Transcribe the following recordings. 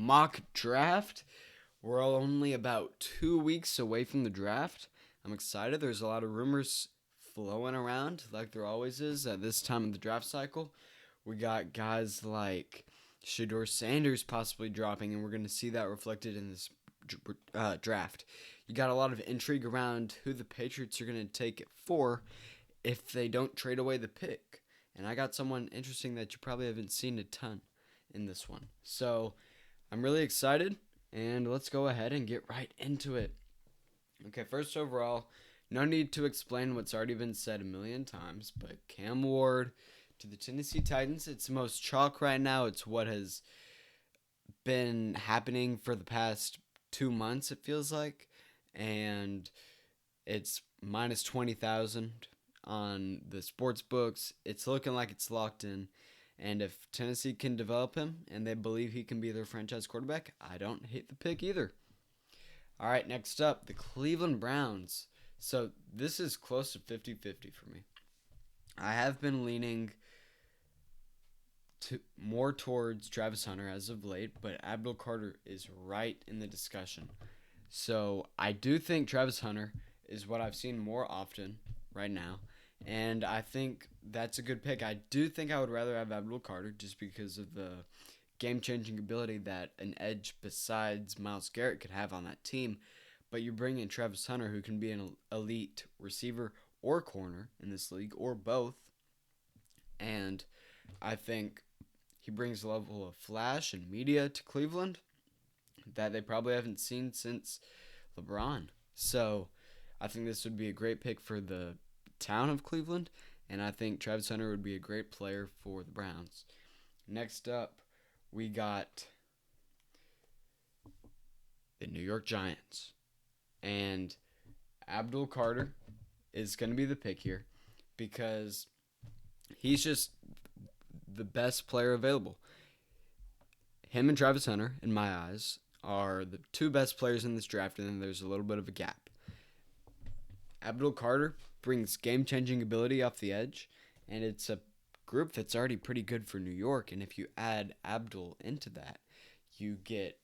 mock draft. We're only about 2 weeks away from the draft. I'm excited. There's a lot of rumors flowing around, like there always is at this time of the draft cycle. We got guys like Shador Sanders possibly dropping, and we're going to see that reflected in this draft. You got a lot of intrigue around who the Patriots are going to take it for if they don't trade away the pick. And I got someone interesting that you probably haven't seen a ton in this one. So I'm really excited, and let's go ahead and get right into it. Okay, first overall, no need to explain what's already been said a million times, but Cam Ward to the Tennessee Titans, it's the most chalk right now. It's what has been happening for the past 2 months, it feels like. And it's minus 20,000 on the sports books. It's looking like it's locked in. And if Tennessee can develop him and they believe he can be their franchise quarterback, I don't hate the pick either. All right, next up, the Cleveland Browns. So this is close to 50-50 for me. I have been leaning more towards Travis Hunter as of late, but Abdul Carter is right in the discussion. So I do think Travis Hunter is what I've seen more often right now, and I think that's a good pick. I do think I would rather have Abdul Carter just because of the game-changing ability that an edge besides Myles Garrett could have on that team. But you bring in Travis Hunter, who can be an elite receiver or corner in this league, or both. And I think he brings a level of flash and media to Cleveland that they probably haven't seen since LeBron. So I think this would be a great pick for the town of Cleveland, and I think Travis Hunter would be a great player for the Browns. Next up, we got the New York Giants. And Abdul Carter is going to be the pick here because he's just the best player available. Him and Travis Hunter, in my eyes, are the two best players in this draft, and then there's a little bit of a gap. Abdul Carter brings game-changing ability off the edge, and it's a group that's already pretty good for New York, and if you add Abdul into that, you get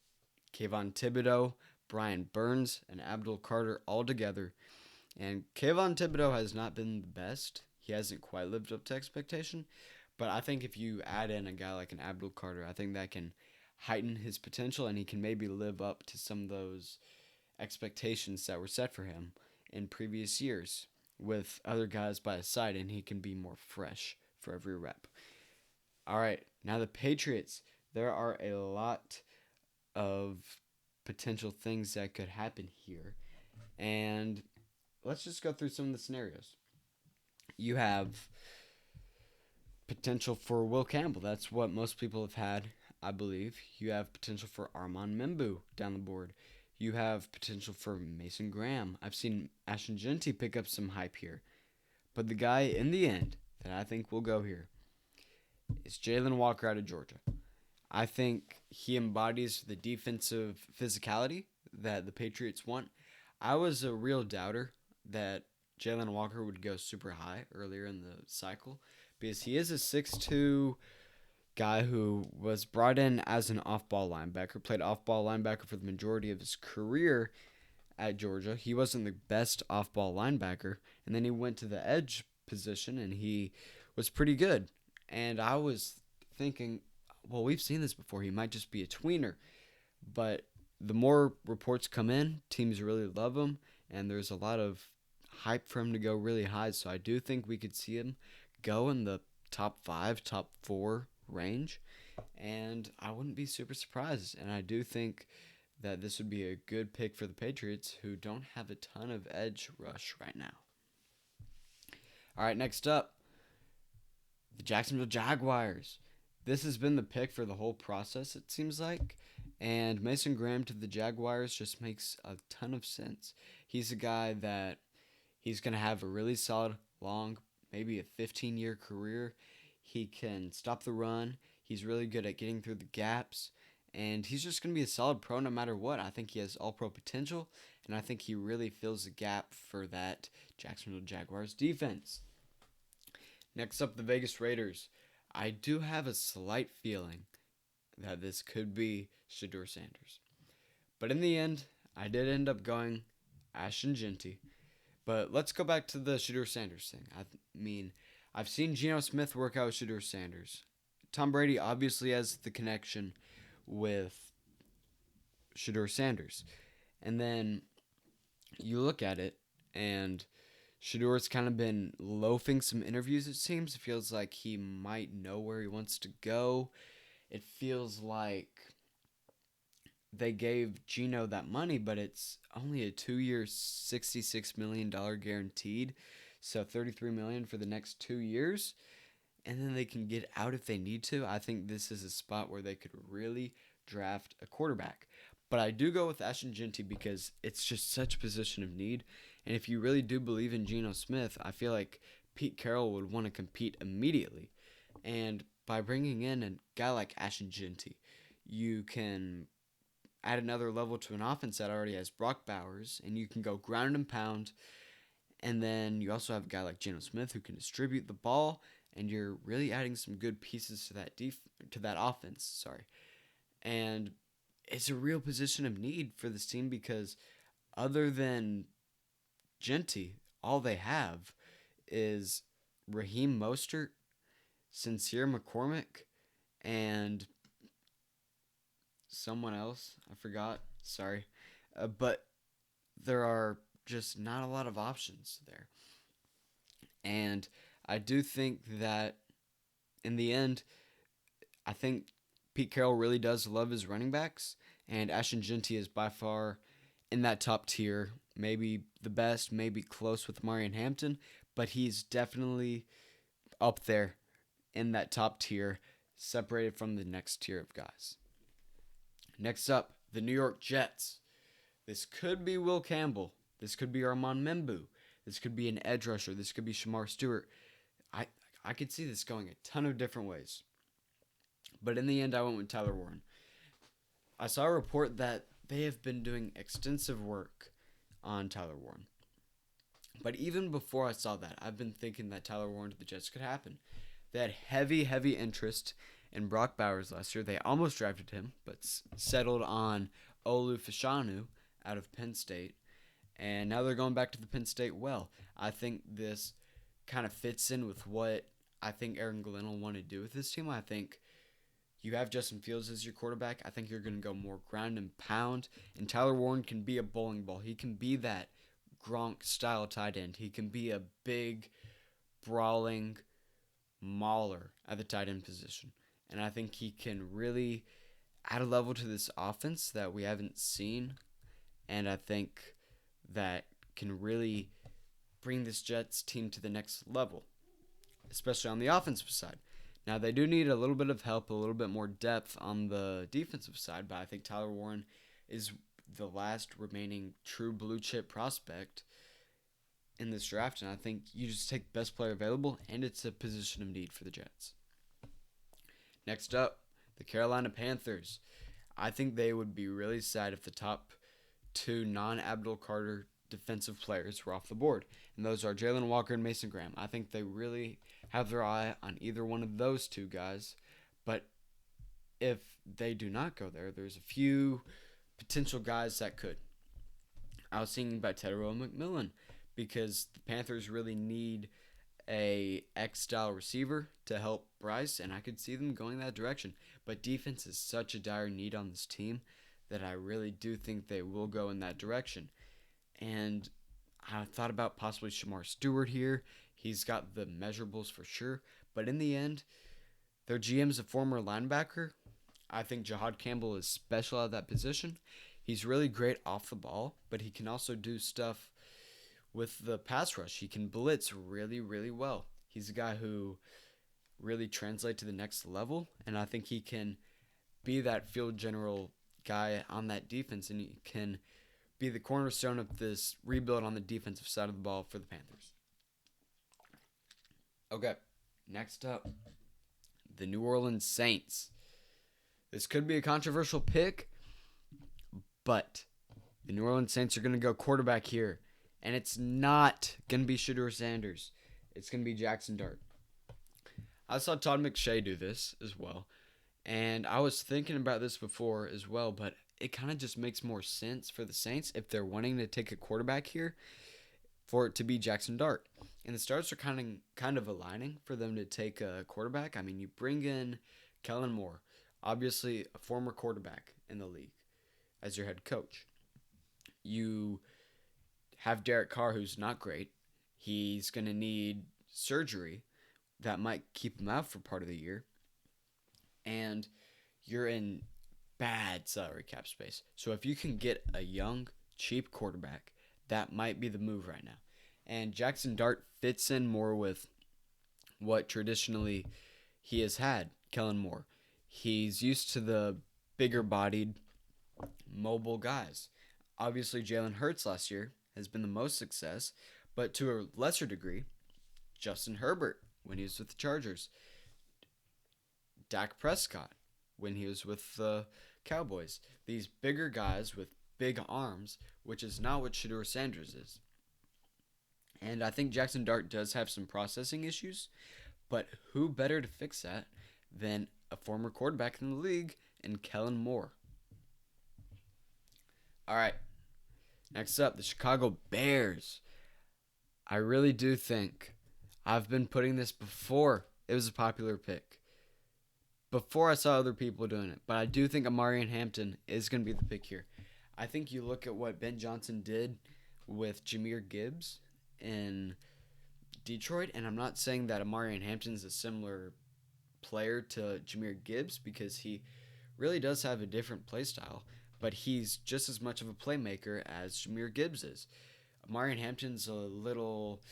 Kayvon Thibodeaux, Brian Burns, and Abdul Carter all together. And Kayvon Thibodeaux has not been the best. He hasn't quite lived up to expectation. But I think if you add in a guy like an Abdul Carter, I think that can heighten his potential and he can maybe live up to some of those expectations that were set for him in previous years with other guys by his side, and he can be more fresh for every rep. All right, now the Patriots. There are a lot of potential things that could happen here. And let's just go through some of the scenarios. You have potential for Will Campbell. That's what most people have had, I believe. You have potential for Armand Membu down the board. You have potential for Mason Graham. I've seen Ashton Jeanty pick up some hype here. But the guy in the end that I think will go here is Jalen Walker out of Georgia. I think he embodies the defensive physicality that the Patriots want. I was a real doubter that Jalen Walker would go super high earlier in the cycle because he is a 6'2" guy who was brought in as an off-ball linebacker, played off-ball linebacker for the majority of his career at Georgia. He wasn't the best off-ball linebacker, and then he went to the edge position, and he was pretty good. And I was thinking, well, we've seen this before. He might just be a tweener. But the more reports come in, teams really love him, and there's a lot of hype for him to go really high. So I do think we could see him go in the top 5, top 4 range, and I wouldn't be super surprised. And I do think that this would be a good pick for the Patriots, who don't have a ton of edge rush right now. All right, next up, the Jacksonville Jaguars. This has been the pick for the whole process, it seems like. And Mason Graham to the Jaguars just makes a ton of sense. He's a guy that he's going to have a really solid, long, maybe a 15-year career. He can stop the run. He's really good at getting through the gaps. And he's just going to be a solid pro no matter what. I think he has all-pro potential. And I think he really fills the gap for that Jacksonville Jaguars defense. Next up, the Vegas Raiders. I do have a slight feeling that this could be Shedeur Sanders. But in the end, I did end up going Ashton Jeanty. But let's go back to the Shedeur Sanders thing. I mean, I've seen Geno Smith work out with Shedeur Sanders. Tom Brady obviously has the connection with Shedeur Sanders. And then you look at it, and Shedeur's kind of been loafing some interviews, it seems. It feels like he might know where he wants to go. It feels like they gave Geno that money, but it's only a 2-year, $66 million guaranteed. So $33 million for the next 2 years. And then they can get out if they need to. I think this is a spot where they could really draft a quarterback. But I do go with Ashton Jeanty because it's just such a position of need. And if you really do believe in Geno Smith, I feel like Pete Carroll would want to compete immediately. And by bringing in a guy like Ashton Jeanty, you can add another level to an offense that already has Brock Bowers, and you can go ground and pound. And then you also have a guy like Geno Smith who can distribute the ball, and you're really adding some good pieces to that offense. Sorry, and it's a real position of need for this team because other than Jeanty, all they have is Raheem Mostert, Sincere McCormick, and someone else. I forgot. Sorry. But there are just not a lot of options there. And I do think that in the end, I think Pete Carroll really does love his running backs. And Ashton Jeanty is by far in that top tier. Maybe the best, maybe close with Marion Hampton. But he's definitely up there in that top tier, separated from the next tier of guys. Next up, the New York Jets. This could be Will Campbell. This could be Armand Membu. This could be an edge rusher. This could be Shamar Stewart. I could see this going a ton of different ways. But in the end, I went with Tyler Warren. I saw a report that they have been doing extensive work on Tyler Warren. But even before I saw that, I've been thinking that Tyler Warren to the Jets could happen. They had heavy interest in Brock Bowers last year. They almost drafted him, but settled on Olu Fashanu out of Penn State. And now they're going back to the Penn State well. I think this kind of fits in with what I think Aaron Glenn will want to do with this team. I think you have Justin Fields as your quarterback. I think you're going to go more ground and pound. And Tyler Warren can be a bowling ball. He can be that Gronk-style tight end. He can be a big, brawling mauler at the tight end position. And I think he can really add a level to this offense that we haven't seen. And I think that can really bring this Jets team to the next level, especially on the offensive side. Now, they do need a little bit of help, a little bit more depth on the defensive side, but I think Tyler Warren is the last remaining true blue-chip prospect in this draft, and I think you just take the best player available, and it's a position of need for the Jets. Next up, the Carolina Panthers. I think they would be really sad if the top two non-Abdul Carter defensive players were off the board, and those are Jalen Walker and Mason Graham. I think they really have their eye on either one of those two guys, but if they do not go there, there's a few potential guys that could. I was thinking about Tedero McMillan because the Panthers really need a X-style receiver to help Bryce, and I could see them going that direction. But defense is such a dire need on this team that I really do think they will go in that direction. And I thought about possibly Shamar Stewart here. He's got the measurables for sure. But in the end, their GM's a former linebacker. I think Jahad Campbell is special at that position. He's really great off the ball, but he can also do stuff with the pass rush. He can blitz really well. He's a guy who really translates to the next level, and I think he can be that field general guy on that defense, and he can be the cornerstone of this rebuild on the defensive side of the ball for the Panthers. Okay, next up, the New Orleans Saints. This could be a controversial pick, but the New Orleans Saints are going to go quarterback here, and it's not going to be Shedeur Sanders. It's going to be Jackson Dart. I saw Todd McShay do this as well, And I was thinking about this before as well, but it kind of just makes more sense for the Saints if they're wanting to take a quarterback here for it to be Jackson Dart. And the stars are kind of aligning for them to take a quarterback. I mean, you bring in Kellen Moore, obviously a former quarterback in the league, as your head coach. You have Derek Carr, who's not great. He's going to need surgery that might keep him out for part of the year. And you're in bad salary cap space. So if you can get a young, cheap quarterback, that might be the move right now. And Jackson Dart fits in more with what traditionally he has had, Kellen Moore. He's used to the bigger bodied, mobile guys. Obviously, Jalen Hurts last year has been the most success, but to a lesser degree, Justin Herbert when he was with the Chargers, Dak Prescott when he was with the Cowboys. These bigger guys with big arms, which is not what Shedeur Sanders is. And I think Jackson Dart does have some processing issues, but who better to fix that than a former quarterback in the league and Kellen Moore? All right, next up, the Chicago Bears. I really do think I've been putting this before it was a popular pick. Before I saw other people doing it, but I do think Amarian Hampton is going to be the pick here. I think you look at what Ben Johnson did with Jahmyr Gibbs in Detroit, and I'm not saying that Amarian Hampton is a similar player to Jahmyr Gibbs because he really does have a different play style, but he's just as much of a playmaker as Jahmyr Gibbs is. Amarian Hampton's a little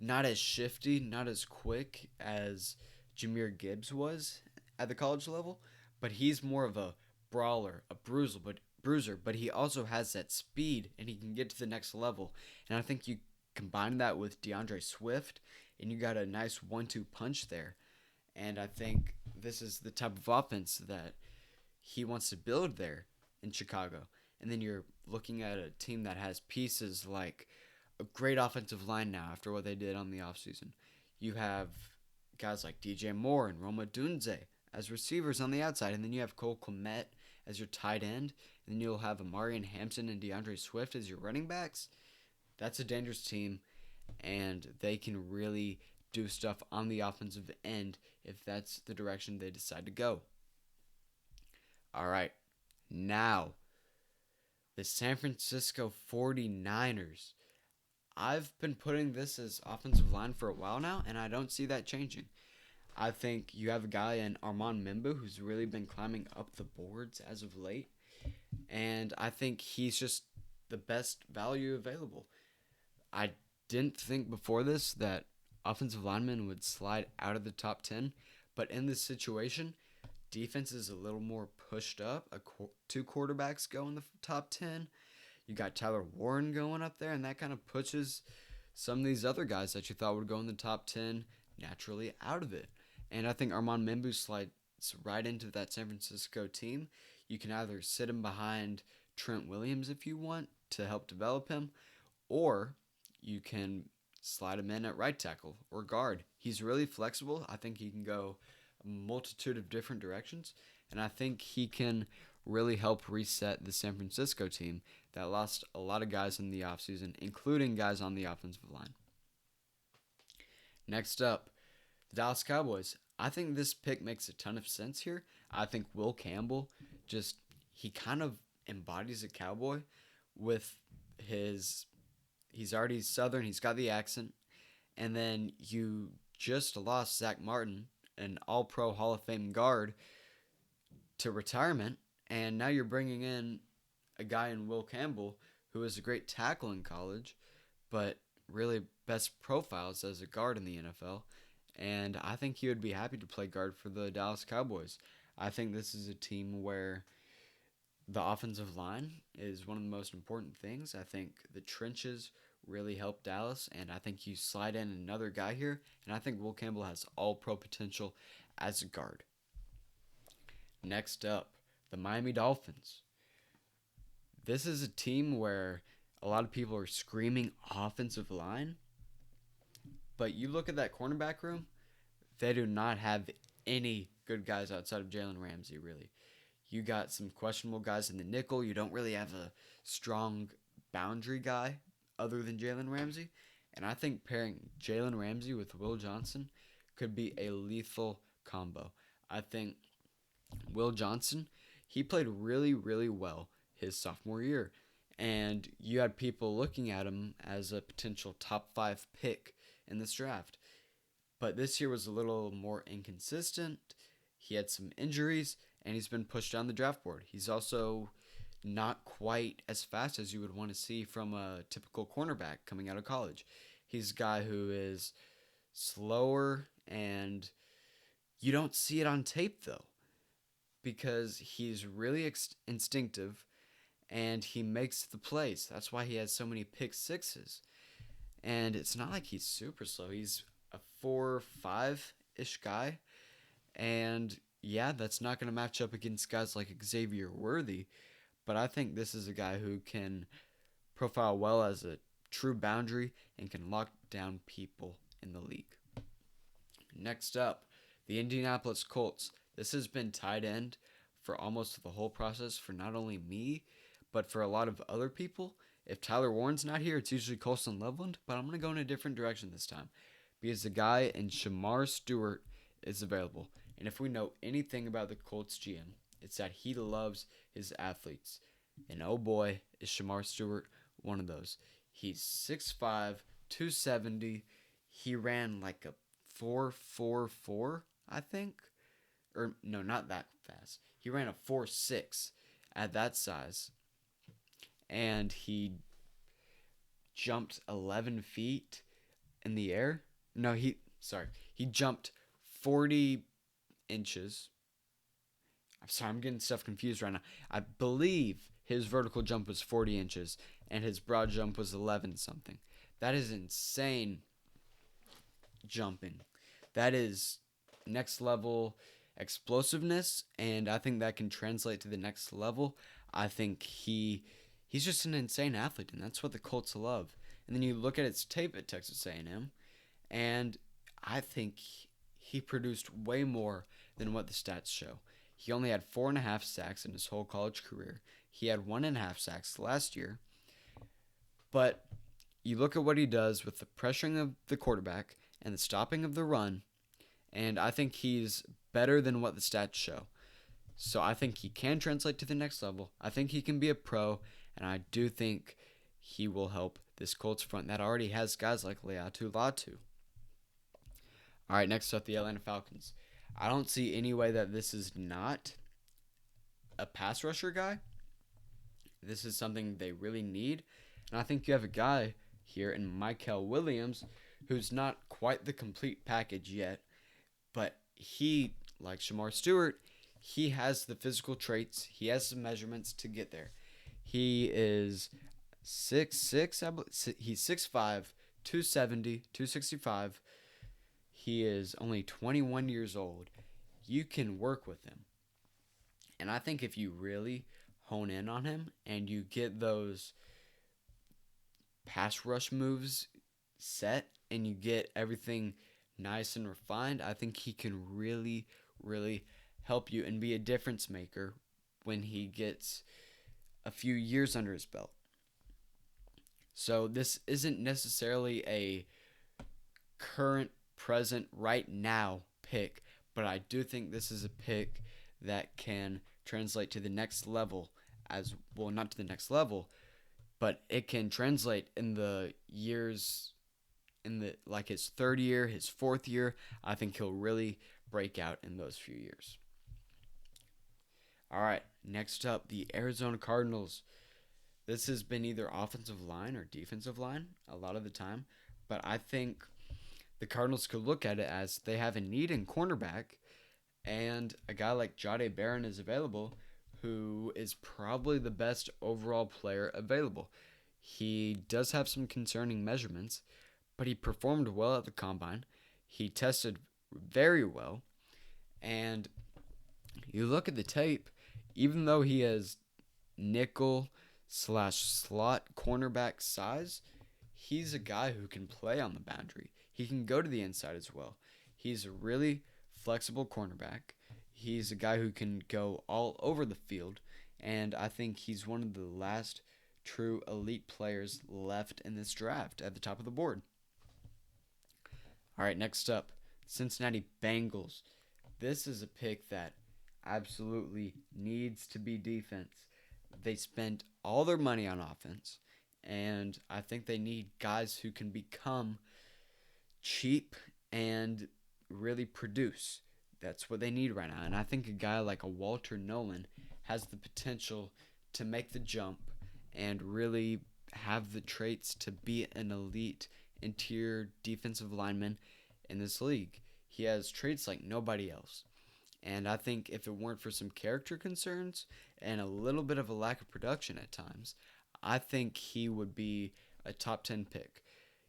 not as shifty, not as quick as Jahmyr Gibbs was at the college level, but he's more of a brawler, a bruiser, but he also has that speed and he can get to the next level. And I think you combine that with DeAndre Swift and you got a nice 1-2 punch there. And I think this is the type of offense that he wants to build there in Chicago. And then you're looking at a team that has pieces like a great offensive line now after what they did on the offseason. You have guys like DJ Moore and Roma Dunze as receivers on the outside, and then you have Cole Kmet as your tight end, and then you'll have Amarian Hampton and DeAndre Swift as your running backs. That's a dangerous team, and they can really do stuff on the offensive end if that's the direction they decide to go. All right, now the San Francisco 49ers. I've been putting this as offensive line for a while now, and I don't see that changing. I think you have a guy in Armand Membu who's really been climbing up the boards as of late, and I think he's just the best value available. I didn't think before this that offensive linemen would slide out of the top 10, but in this situation, defense is a little more pushed up. Two quarterbacks go in the top 10. You got Tyler Warren going up there, and that kind of pushes some of these other guys that you thought would go in the top 10 naturally out of it. And I think Armand Membu slides right into that San Francisco team. You can either sit him behind Trent Williams if you want to help develop him, or you can slide him in at right tackle or guard. He's really flexible. I think he can go a multitude of different directions, and I think he can really help reset the San Francisco team that lost a lot of guys in the offseason, including guys on the offensive line. Next up, the Dallas Cowboys. I think this pick makes a ton of sense here. I think Will Campbell he kind of embodies a cowboy with he's already Southern, he's got the accent, and then you just lost Zach Martin, an all-pro Hall of Fame guard, to retirement, and now you're bringing in a guy in Will Campbell who was a great tackle in college, but really best profiles as a guard in the NFL. And I think he would be happy to play guard for the Dallas Cowboys. I think this is a team where the offensive line is one of the most important things. I think the trenches really help Dallas, and I think you slide in another guy here, and I think Will Campbell has all-pro potential as a guard. Next up, the Miami Dolphins. This is a team where a lot of people are screaming offensive line, but you look at that cornerback room, they do not have any good guys outside of Jalen Ramsey, really. You got some questionable guys in the nickel. You don't really have a strong boundary guy other than Jalen Ramsey. And I think pairing Jalen Ramsey with Will Johnson could be a lethal combo. I think Will Johnson, he played really, really well his sophomore year. And you had people looking at him as a potential top 5 pick in this draft. But this year was a little more inconsistent. He had some injuries, and he's been pushed down the draft board. He's also not quite as fast as you would want to see from a typical cornerback coming out of college. He's a guy who is slower, and you don't see it on tape, though, because he's really instinctive, and he makes the plays. That's why he has so many pick sixes. And it's not like he's super slow. He's a 4.5-ish guy. And yeah, that's not going to match up against guys like Xavier Worthy. But I think this is a guy who can profile well as a true boundary and can lock down people in the league. Next up, the Indianapolis Colts. This has been tight end for almost the whole process for not only me, but for a lot of other people. If Tyler Warren's not here, it's usually Colston Loveland, but I'm going to go in a different direction this time because the guy in Shamar Stewart is available. And if we know anything about the Colts GM, it's that he loves his athletes. And oh boy, is Shamar Stewart one of those. He's 6'5", 270. He ran like a 4.44, I think. Or no, not that fast. He ran a 4.6 at that size. And he jumped 11 feet in the air. No, he jumped 40 inches. I'm sorry, I'm getting stuff confused right now. I believe his vertical jump was 40 inches and his broad jump was 11 something. That is insane jumping. That is next level explosiveness, and I think that can translate to the next level. I think he's just an insane athlete, and that's what the Colts love. And then you look at his tape at Texas A&M, and I think he produced way more than what the stats show. He only had 4.5 sacks in his whole college career. He had 1.5 sacks last year. But you look at what he does with the pressuring of the quarterback and the stopping of the run, and I think he's better than what the stats show. So I think he can translate to the next level. I think he can be a pro, and I do think he will help this Colts front that already has guys like Laiatu Latu. All right, next up, the Atlanta Falcons. I don't see any way that this is not a pass rusher guy. This is something they really need. And I think you have a guy here in Mykel Williams who's not quite the complete package yet, but he, like Shamar Stewart, he has the physical traits. He has the measurements to get there. He is 6'6", he's 6'5", 270, 265. He is only 21 years old. You can work with him. And I think if you really hone in on him and you get those pass rush moves set and you get everything nice and refined, I think he can really, really help you and be a difference maker when he gets a few years under his belt. So this isn't necessarily a current, present, right now pick, but I do think this is a pick that can translate to the next level as well, not to the next level, but it can translate in the years, in the like his third year, his fourth year. I think he'll really break out in those few years. All right, next up, the Arizona Cardinals. This has been either offensive line or defensive line a lot of the time, but I think the Cardinals could look at it as they have a need in cornerback, and a guy like Jahdae Barron is available, who is probably the best overall player available. He does have some concerning measurements, but he performed well at the combine. He tested very well, and you look at the tape, even though he has nickel/slot cornerback size, he's a guy who can play on the boundary. He can go to the inside as well. He's a really flexible cornerback. He's a guy who can go all over the field, and I think he's one of the last true elite players left in this draft at the top of the board. All right, next up, Cincinnati Bengals. This is a pick that absolutely needs to be defense. They spent all their money on offense, and I think they need guys who can become cheap and really produce. That's what they need right now. And I think a guy like a Walter Nolan has the potential to make the jump and really have the traits to be an elite interior defensive lineman in this league. He has traits like nobody else. And I think if it weren't for some character concerns and a little bit of a lack of production at times, I think he would be a top 10 pick.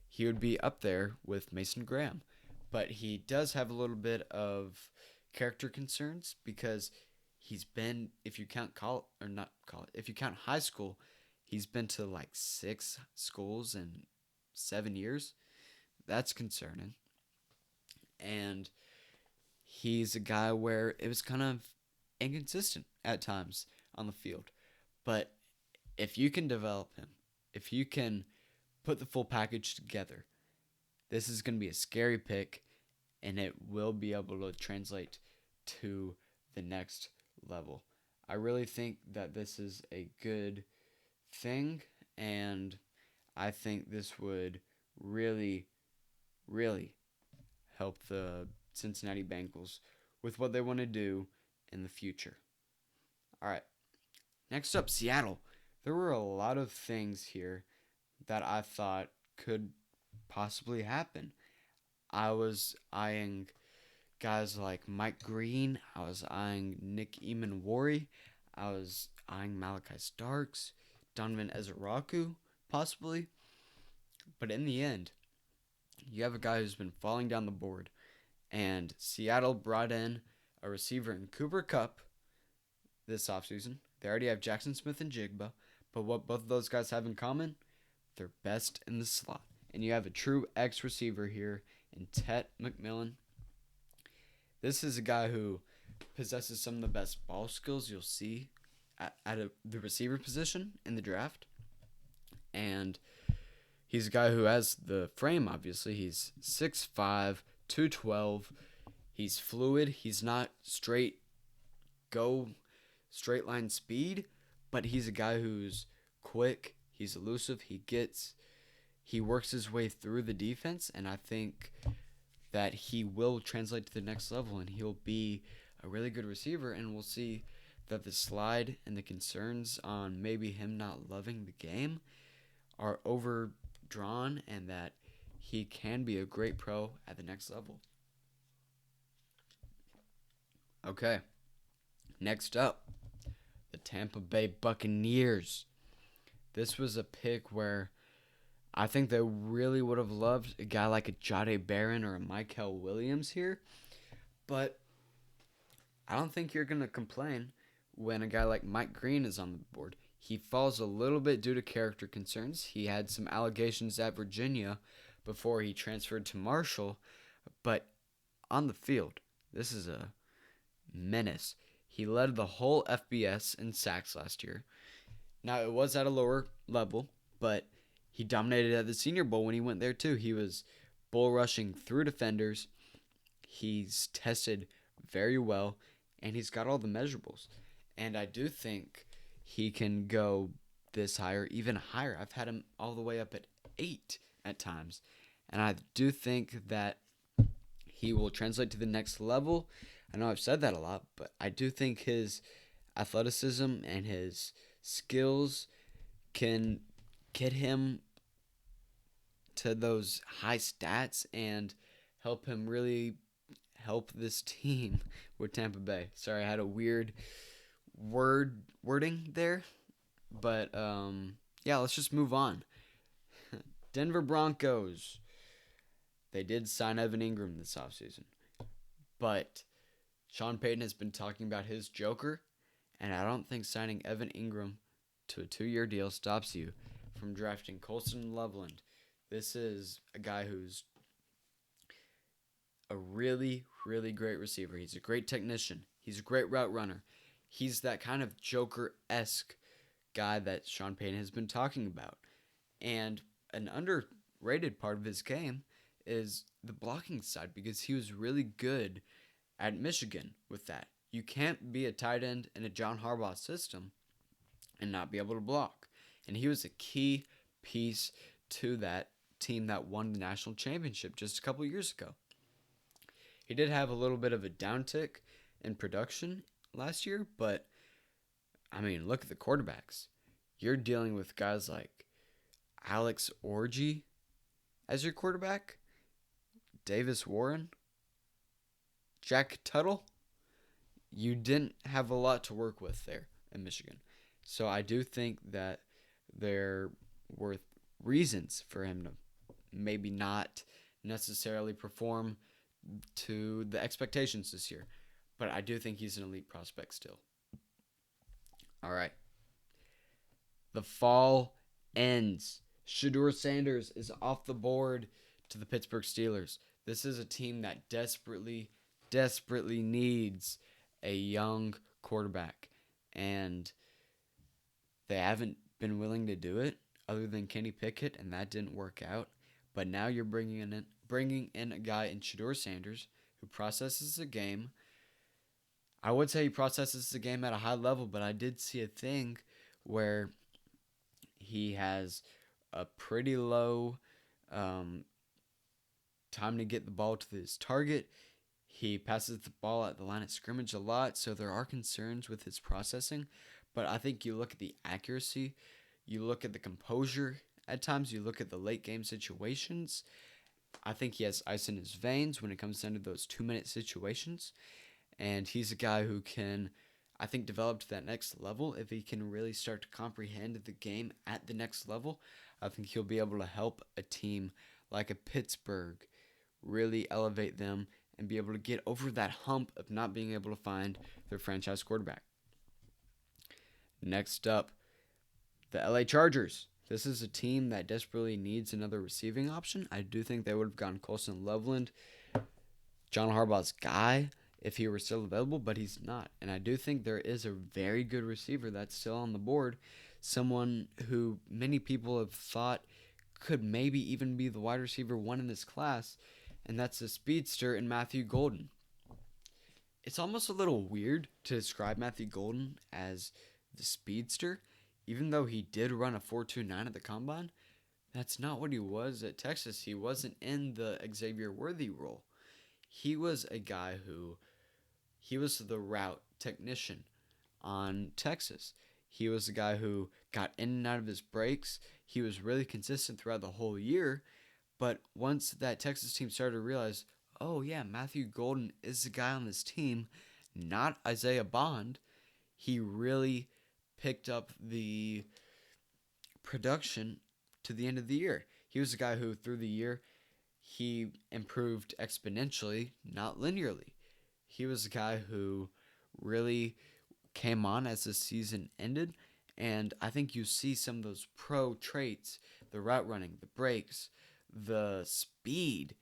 He would be up there with Mason Graham. But he does have a little bit of character concerns because he's been, if you count if you count high school, he's been to like 6 schools in 7 years. That's concerning. And he's a guy where it was kind of inconsistent at times on the field. But if you can develop him, if you can put the full package together, this is going to be a scary pick, and it will be able to translate to the next level. I really think that this is a good thing, and I think this would really, really help the Cincinnati Bengals with what they want to do in the future. All right, next up, Seattle. There were a lot of things here that I thought could possibly happen. I was eyeing guys like Mike Green. I was eyeing Nick Eamon-Wari. I was eyeing Malachi Starks, Donovan Ezeraku, possibly. But in the end, you have a guy who's been falling down the board. And Seattle brought in a receiver in Cooper Kupp this offseason. They already have Jackson Smith-Njigba. But what both of those guys have in common, they're best in the slot. And you have a true X receiver here in Tet McMillan. This is a guy who possesses some of the best ball skills you'll see at the receiver position in the draft. And he's a guy who has the frame, obviously. He's 6'5", 212. He's fluid. He's not straight line speed, but he's a guy who's quick. He's elusive. He works his way through the defense, and I think that he will translate to the next level, and he'll be a really good receiver, and we'll see that the slide and the concerns on maybe him not loving the game are overdrawn, and that he can be a great pro at the next level. Okay, next up, the Tampa Bay Buccaneers. This was a pick where I think they really would have loved a guy like a Jahdae Barron or a Mykel Williams here. But I don't think you're going to complain when a guy like Mike Green is on the board. He falls a little bit due to character concerns. He had some allegations at Virginia before he transferred to Marshall. But on the field, this is a menace. He led the whole FBS in sacks last year. Now, it was at a lower level, but he dominated at the Senior Bowl when he went there too. He was bull rushing through defenders. He's tested very well, and he's got all the measurables. And I do think he can go this higher, even higher. I've had him all the way up at 8 at times. And I do think that he will translate to the next level. I know I've said that a lot, but I do think his athleticism and his skills can get him to those high stats and help him really help this team with Tampa Bay. Sorry, I had a weird wording there, but yeah, let's just move on. Denver Broncos. They did sign Evan Ingram this offseason, but Sean Payton has been talking about his joker, and I don't think signing Evan Ingram to a 2-year deal stops you from drafting Colston Loveland. This is a guy who's a really, really great receiver. He's a great technician. He's a great route runner. He's that kind of Joker-esque guy that Sean Payton has been talking about. And an underrated part of his game is the blocking side because he was really good at Michigan with that. You can't be a tight end in a John Harbaugh system and not be able to block. And he was a key piece to that team that won the national championship just a couple years ago. He did have a little bit of a downtick in production last year, but I mean, look at the quarterbacks. You're dealing with guys like Alex Orji as your quarterback, Davis Warren, Jack Tuttle. You didn't have a lot to work with there in Michigan. So I do think that there were reasons for him to maybe not necessarily perform to the expectations this year. But I do think he's an elite prospect still. All right. The fall ends. Shedeur Sanders is off the board to the Pittsburgh Steelers. This is a team that desperately, desperately needs a young quarterback. And they haven't been willing to do it other than Kenny Pickett, and that didn't work out. But now you're bringing in a guy in Shedeur Sanders who processes the game. I would say he processes the game at a high level, but I did see a thing where he has a pretty low time to get the ball to his target. He passes the ball at the line of scrimmage a lot, so there are concerns with his processing. But I think you look at the accuracy, you look at the composure at times, you look at the late game situations. I think he has ice in his veins when it comes down to those 2-minute situations. And he's a guy who can, I think, develop to that next level. If he can really start to comprehend the game at the next level, I think he'll be able to help a team like a Pittsburgh really elevate them and be able to get over that hump of not being able to find their franchise quarterback. Next up, the LA Chargers. This is a team that desperately needs another receiving option. I do think they would have gone Colson Loveland, John Harbaugh's guy, if he were still available, but he's not. And I do think there is a very good receiver that's still on the board, someone who many people have thought could maybe even be the wide receiver one in this class, and that's a speedster in Matthew Golden. It's almost a little weird to describe Matthew Golden as the speedster, even though he did run a 4.29 at the combine. That's not what he was at Texas. He wasn't in the Xavier Worthy role. He was a guy who, he was the route technician on Texas. He was the guy who got in and out of his breaks. He was really consistent throughout the whole year. But once that Texas team started to realize, oh yeah, Matthew Golden is the guy on this team, not Isaiah Bond, he really picked up the production to the end of the year. He was a guy who, through the year, he improved exponentially, not linearly. He was a guy who really came on as the season ended, and I think you see some of those pro traits, the route running, the breaks, the speed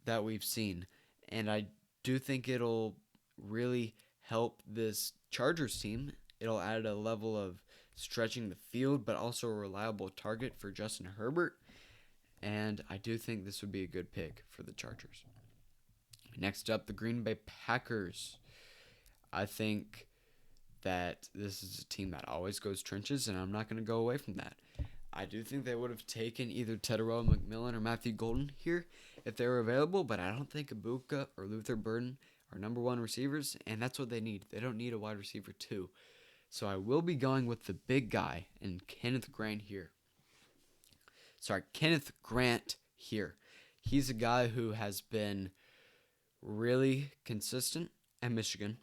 that we've seen, and I do think it'll really help this Chargers team. It'll add a level of stretching the field, but also a reliable target for Justin Herbert. And I do think this would be a good pick for the Chargers. Next up, the Green Bay Packers. I think that this is a team that always goes trenches, and I'm not going to go away from that. I do think they would have taken either Tetairoa McMillan or Matthew Golden here if they were available, but I don't think Ibuka or Luther Burden are number one receivers, and that's what they need. They don't need a wide receiver too. So I will be going with the big guy and Kenneth Grant here. He's a guy who has been really consistent at Michigan,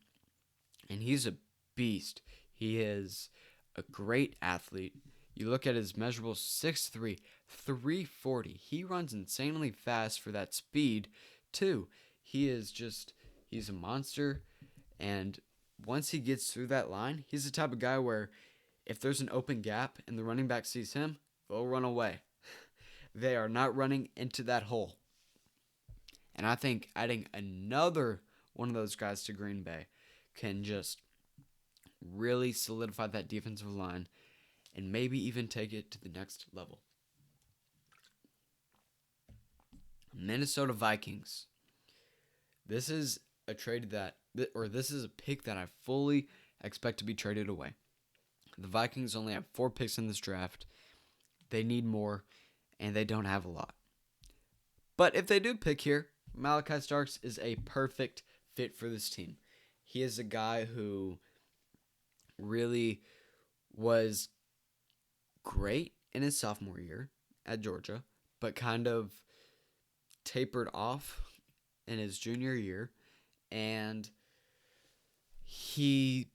and he's a beast. He is a great athlete. You look at his measurables, 6'3", 340. He runs insanely fast for that speed, too. He's a monster, and once he gets through that line, he's the type of guy where if there's an open gap and the running back sees him, they'll run away. They are not running into that hole. And I think adding another one of those guys to Green Bay can just really solidify that defensive line and maybe even take it to the next level. Minnesota Vikings. This is a trade this is a pick that I fully expect to be traded away. The Vikings only have 4 picks in this draft. They need more, and they don't have a lot. But if they do pick here, Malachi Starks is a perfect fit for this team. He is a guy who really was great in his sophomore year at Georgia, but kind of tapered off in his junior year, and he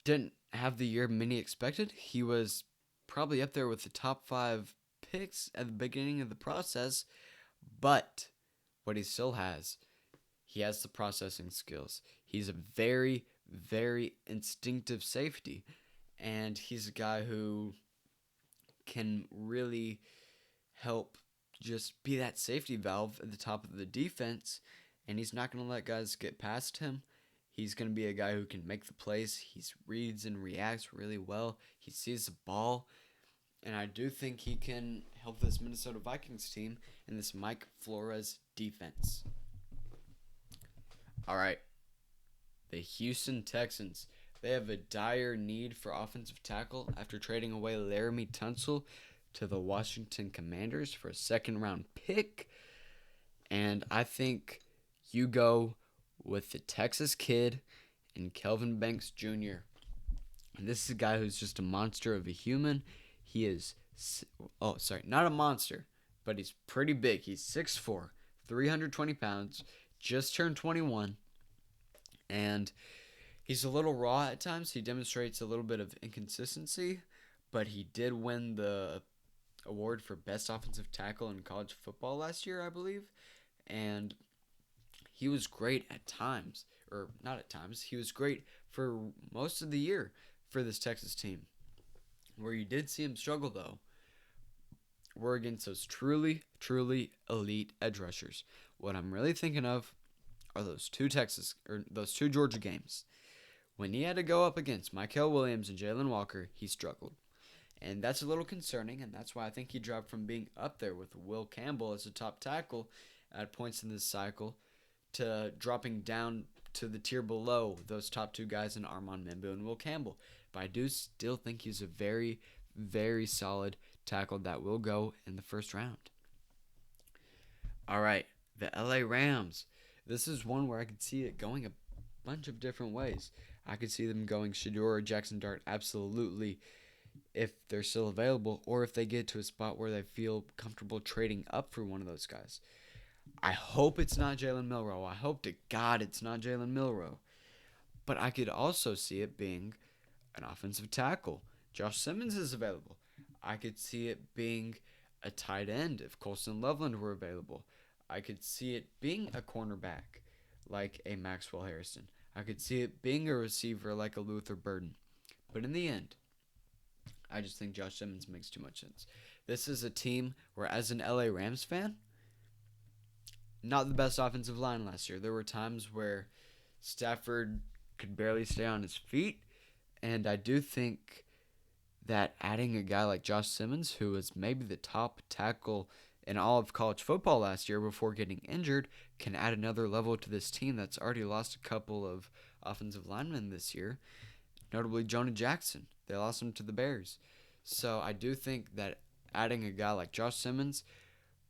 didn't have the year many expected. He was probably up there with the top 5 picks at the beginning of the process, but what he still has, he has the processing skills. He's a very, very instinctive safety, and he's a guy who can really help just be that safety valve at the top of the defense, and he's not going to let guys get past him. He's going to be a guy who can make the plays. He reads and reacts really well. He sees the ball, and I do think he can help this Minnesota Vikings team and this Mike Flores defense. All right, the Houston Texans. They have a dire need for offensive tackle after trading away Laramie Tunsil to the Washington Commanders for a second-round pick. And I think you go with the Texas kid and Kelvin Banks Jr. And this is a guy who's just a monster of a human. He is, not a monster, but he's pretty big. He's 6'4", 320 pounds, just turned 21. And he's a little raw at times. He demonstrates a little bit of inconsistency, but he did win the award for best offensive tackle in college football last year, I believe. And he was great at times, or not at times. He was great for most of the year for this Texas team. Where you did see him struggle, though, were against those truly, truly elite edge rushers. What I'm really thinking of are those two Georgia games. When he had to go up against Mykel Williams and Jalen Walker, he struggled. And that's a little concerning, and that's why I think he dropped from being up there with Will Campbell as a top tackle at points in this cycle to dropping down to the tier below those top 2 guys in Armand Membu and Will Campbell. But I do still think he's a very, very solid tackle that will go in the first round. All right, the LA Rams. This is one where I could see it going a bunch of different ways. I could see them going Shedeur or Jackson Dart absolutely if they're still available, or if they get to a spot where they feel comfortable trading up for one of those guys. I hope it's not Jalen Milroe. I hope to God it's not Jalen Milroe. But I could also see it being an offensive tackle. Josh Simmons is available. I could see it being a tight end if Colston Loveland were available. I could see it being a cornerback like a Maxwell Harrison. I could see it being a receiver like a Luther Burden. But in the end, I just think Josh Simmons makes too much sense. This is a team where, as an LA Rams fan, not the best offensive line last year. There were times where Stafford could barely stay on his feet, and I do think that adding a guy like Josh Simmons, who was maybe the top tackle in all of college football last year before getting injured, can add another level to this team that's already lost a couple of offensive linemen this year, notably Jonah Jackson. They lost him to the Bears. So I do think that adding a guy like Josh Simmons,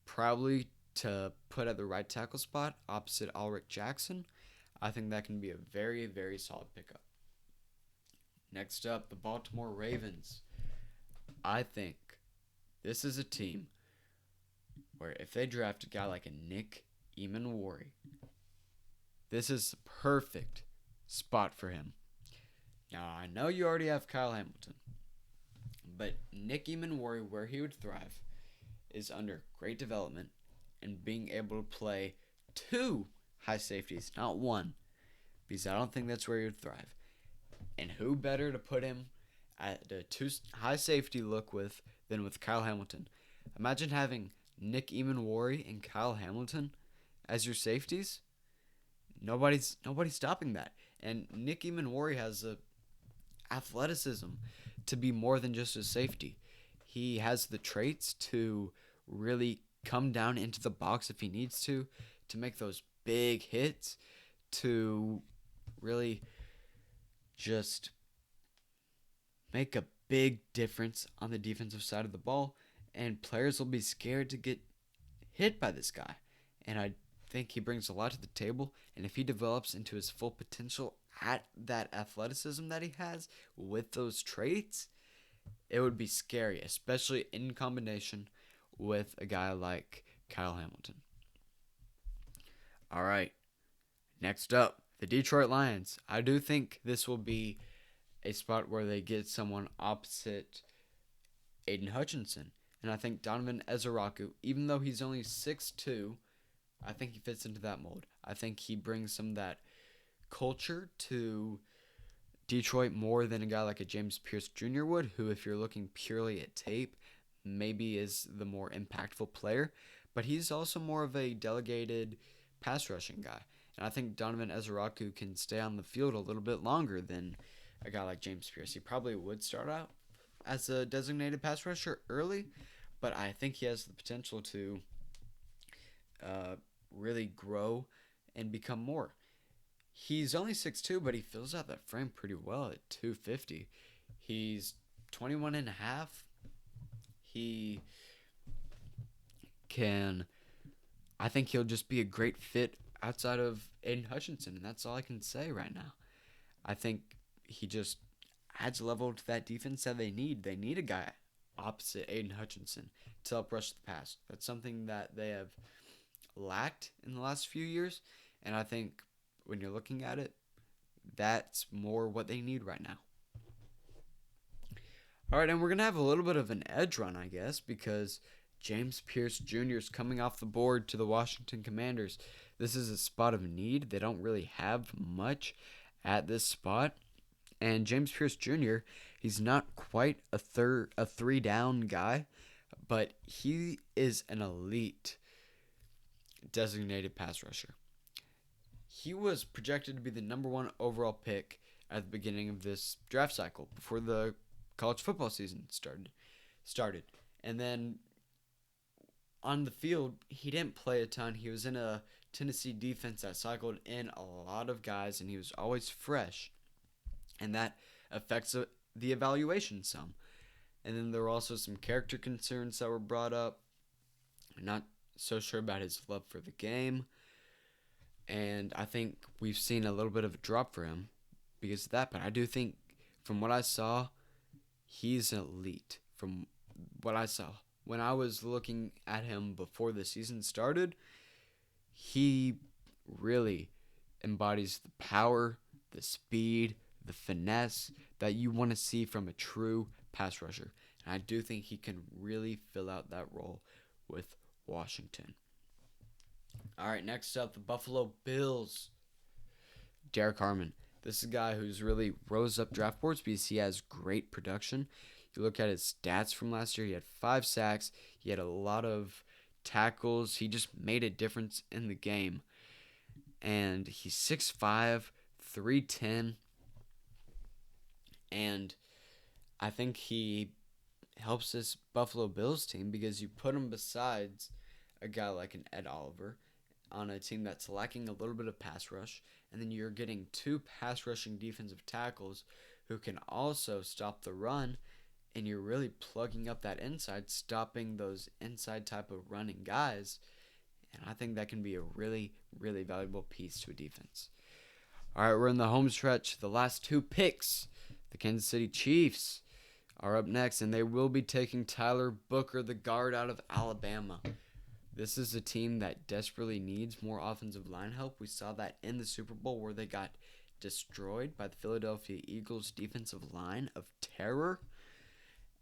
probably to put at the right tackle spot opposite Ulrich Jackson, I think that can be a very, very solid pickup. Next up, the Baltimore Ravens. I think this is a team where if they draft a guy like a Nick Emmanwori, this is the perfect spot for him. Now, I know you already have Kyle Hamilton, but Nick Emmanwori, where he would thrive, is under great development and being able to play 2 high safeties, not 1, because I don't think that's where he would thrive. And who better to put him at a 2 high safety look with than with Kyle Hamilton? Imagine having Nick Emmanwori and Kyle Hamilton as your safeties, nobody's stopping that. And Nick Emanwari has the athleticism to be more than just a safety. He has the traits to really come down into the box if he needs to make those big hits, to really just make a big difference on the defensive side of the ball, and players will be scared to get hit by this guy. And I think he brings a lot to the table, and if he develops into his full potential at that athleticism that he has with those traits, it would be scary, especially in combination with a guy like Kyle Hamilton. All right, next up, the Detroit Lions. I do think this will be a spot where they get someone opposite Aiden Hutchinson. And I think Donovan Ezeraku, even though he's only 6'2", I think he fits into that mold. I think he brings some of that culture to Detroit more than a guy like a James Pierce Jr. would, who, if you're looking purely at tape, maybe is the more impactful player. But he's also more of a delegated pass rushing guy. And I think Donovan Ezeraku can stay on the field a little bit longer than a guy like James Pierce. He probably would start out as a designated pass rusher early, but I think he has the potential to really grow and become more. He's only 6'2", but he fills out that frame pretty well at 250. He's 21 and a half. He can, I think he'll just be a great fit outside of Aiden Hutchinson, and that's all I can say right now. I think he just adds a level to that defense that they need. They need a guy opposite Aiden Hutchinson to help rush the pass. That's something that they have lacked in the last few years, and I think when you're looking at it, that's more what they need right now. All right, and we're going to have a little bit of an edge run, I guess, because James Pierce Jr. is coming off the board to the Washington Commanders. This is a spot of need. They don't really have much at this spot. And James Pierce Jr., he's not quite a three-down guy, but he is an elite designated pass rusher. He was projected to be the number 1 overall pick at the beginning of this draft cycle before the college football season started. And then on the field, he didn't play a ton. He was in a Tennessee defense that cycled in a lot of guys, and he was always fresh. And that affects the evaluation some. And then there were also some character concerns that were brought up. I'm not so sure about his love for the game. And I think we've seen a little bit of a drop for him because of that. But I do think, from what I saw, he's elite. From what I saw, when I was looking at him before the season started, he really embodies the power, the speed, the finesse that you want to see from a true pass rusher. And I do think he can really fill out that role with Washington. All right, next up, the Buffalo Bills. Derek Harmon. This is a guy who's really rose up draft boards because he has great production. You look at his stats from last year, he had 5 sacks. He had a lot of tackles. He just made a difference in the game. And he's 6'5", 310. And I think he helps this Buffalo Bills team because you put him besides a guy like an Ed Oliver on a team that's lacking a little bit of pass rush, and then you're getting 2 pass rushing defensive tackles who can also stop the run, and you're really plugging up that inside, stopping those inside type of running guys, and I think that can be a really, really valuable piece to a defense. All right, we're in the home stretch. The last 2 picks, the Kansas City Chiefs, are up next, and they will be taking Tyler Booker, the guard out of Alabama. This is a team that desperately needs more offensive line help. We saw that in the Super Bowl where they got destroyed by the Philadelphia Eagles defensive line of terror.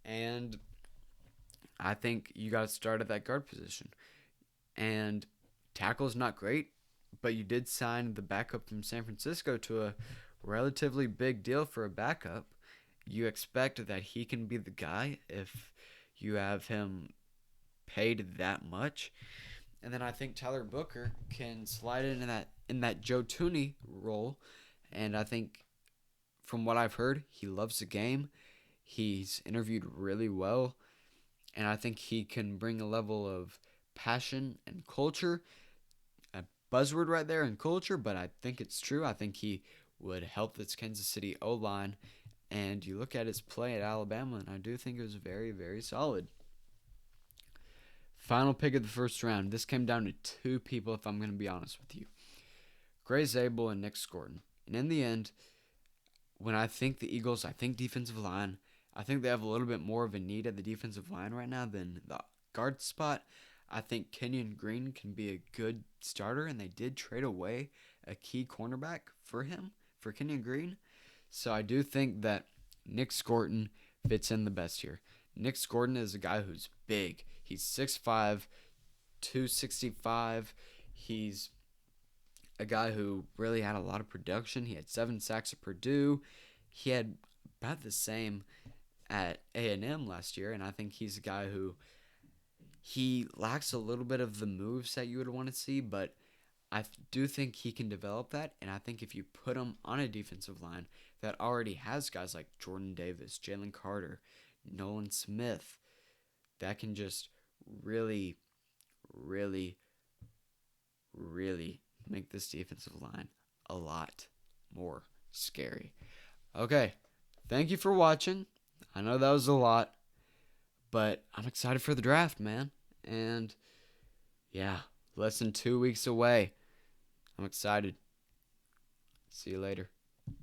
And I think you got to start at that guard position. And tackle's not great, but you did sign the backup from San Francisco to a relatively big deal for a backup. You expect that he can be the guy if you have him paid that much. And then I think Tyler Booker can slide in that Joe Tooney role. And I think from what I've heard, he loves the game. He's interviewed really well, and I think he can bring a level of passion and culture. A buzzword right there in culture, but I think it's true. I think he would help this Kansas City O line. And you look at his play at Alabama, and I do think it was very, very solid. Final pick of the first round. This came down to two people, if I'm going to be honest with you, Gray Zabel and Nick Scorton. And in the end, when I think the Eagles, I think defensive line. I think they have a little bit more of a need at the defensive line right now than the guard spot. I think Kenyon Green can be a good starter, and they did trade away a key cornerback for him, for Kenyon Green. So I do think that Nick Scorton fits in the best here. Nick Scorton is a guy who's big. He's 6'5", 265. He's a guy who really had a lot of production. He had 7 sacks at Purdue. He had about the same at A&M last year, and I think he's a guy who he lacks a little bit of the moves that you would want to see, but I do think he can develop that, and I think if you put him on a defensive line that already has guys like Jordan Davis, Jalen Carter, Nolan Smith, that can just really, really, really make this defensive line a lot more scary. Okay, thank you for watching. I know that was a lot, but I'm excited for the draft, man. And yeah, less than 2 weeks away. I'm excited. See you later.